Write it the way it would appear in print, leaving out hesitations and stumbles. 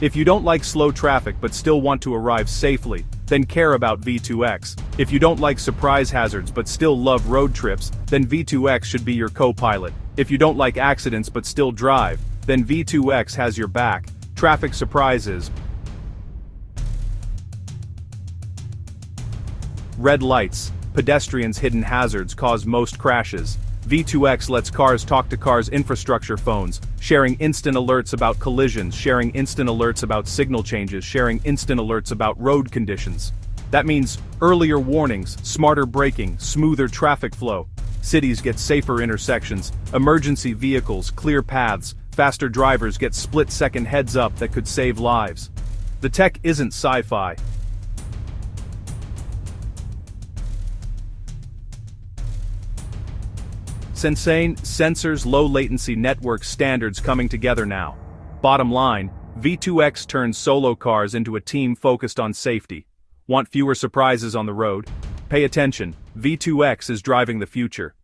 If you don't like slow traffic but still want to arrive safely, then care about V2X. If you don't like surprise hazards but still love road trips, then V2X should be your co-pilot. If you don't like accidents but still drive, then V2X has your back. Traffic surprises. Red lights, pedestrians' hidden hazards cause most crashes. V2X lets cars talk to cars' infrastructure phones, sharing instant alerts about collisions, sharing instant alerts about signal changes, sharing instant alerts about road conditions. That means earlier warnings, smarter braking, smoother traffic flow. Cities get safer intersections, emergency vehicles, clear paths, faster drivers get split-second heads-up that could save lives. The tech isn't sci-fi. Sensane, sensors, low-latency network standards coming together now. Bottom line, V2X turns solo cars into a team focused on safety. Want fewer surprises on the road? Pay attention, V2X is driving the future.